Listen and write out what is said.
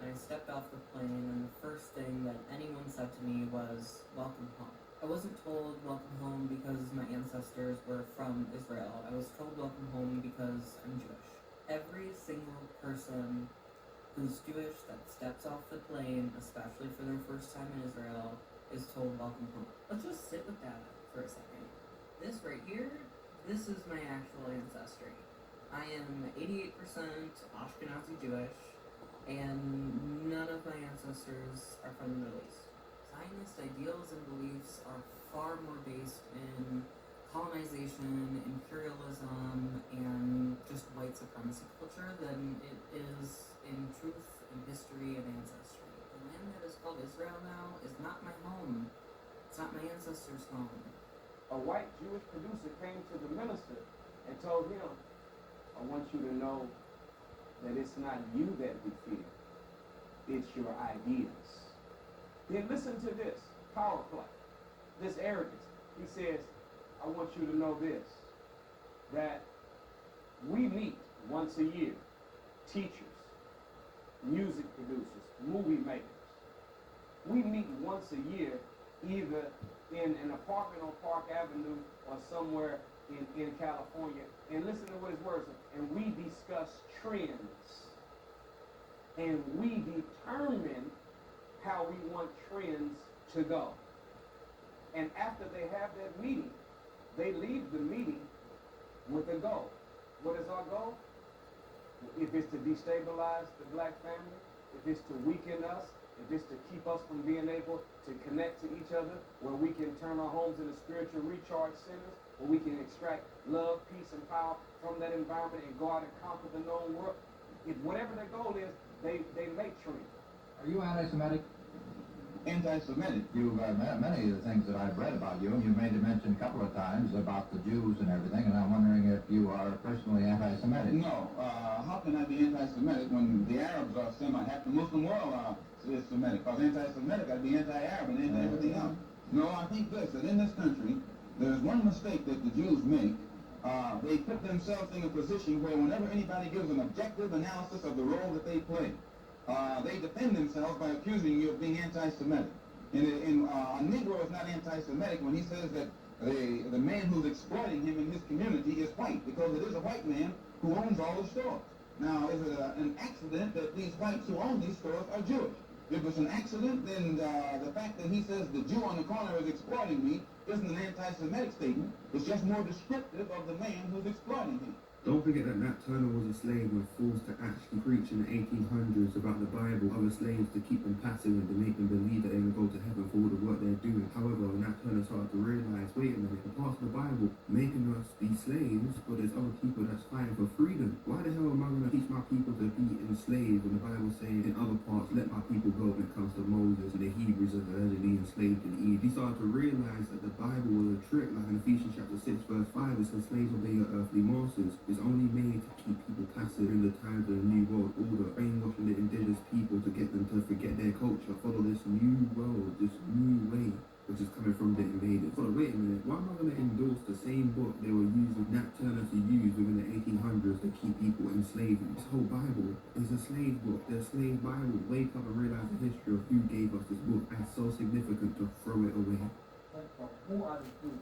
and I stepped off the plane, and the first thing that anyone said to me was, "Welcome home." I wasn't told welcome home because my ancestors were from Israel. I was told welcome home because I'm Jewish. Every single person who's Jewish that steps off the plane, especially for their first time in Israel, is told welcome home. Let's just sit with that for a second. This right here, this is my actual ancestry. I am 88% Ashkenazi Jewish, and none of my ancestors are from the Middle East. Zionist ideals and beliefs are far more based in colonization, imperialism, and just white supremacy culture than it is in truth and history and ancestry. The land that is called Israel now is not my home. It's not my ancestors' home. A white Jewish producer came to the minister and told him, "I want you to know that it's not you that we fear, it's your ideas." Then listen to this power play, this arrogance. He says, "I want you to know this, that we meet once a year, teachers, music producers, movie makers. We meet once a year, either in an apartment on Park Avenue or somewhere in California." And listen to what his words are. "And we discuss trends. And we determine how we want trends to go. And after they have that meeting, they leave the meeting with a goal. What is our goal? If it's to destabilize the black family, if it's to weaken us, if it's to keep us from being able to connect to each other, where we can turn our homes into spiritual recharge centers, where we can extract love, peace, and power from that environment and go out and conquer the known world. If whatever their goal is, they make trends." Are you anti-Semitic? Anti-Semitic. You've many of the things that I've read about you, and you've made a mention a couple of times about the Jews and everything, and I'm wondering if you are personally anti-Semitic. No. How can I be anti-Semitic when the Arabs are half the Muslim world is Semitic? If I was anti-Semitic, I'd be anti-Arab and anti-everything else. No, I think this, that in this country, there's one mistake that the Jews make. They put themselves in a position where whenever anybody gives an objective analysis of the role that they play, they defend themselves by accusing you of being anti-Semitic. And a Negro is not anti-Semitic when he says that the man who's exploiting him in his community is white, because it is a white man who owns all the stores. Now, is it an accident that these whites who own these stores are Jewish? If it's an accident, then the fact that he says the Jew on the corner is exploiting me isn't an anti-Semitic statement. It's just more descriptive of the man who's exploiting him. Don't forget that Nat Turner was a slave and forced to actually preach in the 1800s about the Bible to other slaves to keep them passive and to make them believe that they would go to heaven for all the work they're doing. However, Nat Turner started to realize, wait a minute, the parts of the Bible making us these slaves, but there's other people that's fighting for freedom. Why the hell am I going to teach my people to be enslaved when the Bible saying in other parts, let my people go when it comes to Moses and the Hebrews that are allegedly enslaved in Eve? He started to realize that the Bible was a trick, like in Ephesians chapter 6 verse 5, it says slaves obey your earthly masters. It's only made to keep people passive in the times of the New World Order, brainwashing the indigenous people to get them to forget their culture, follow this new world, this new way, which is coming from the invaders. Hold on, wait a minute, why am I going to endorse the same book they were using Nat Turner to use within the 1800s to keep people in slavery? This whole Bible is a slave book, the slave Bible. Wake up and realize the history of who gave us this book, and so significant to throw it away. Who are the Jews?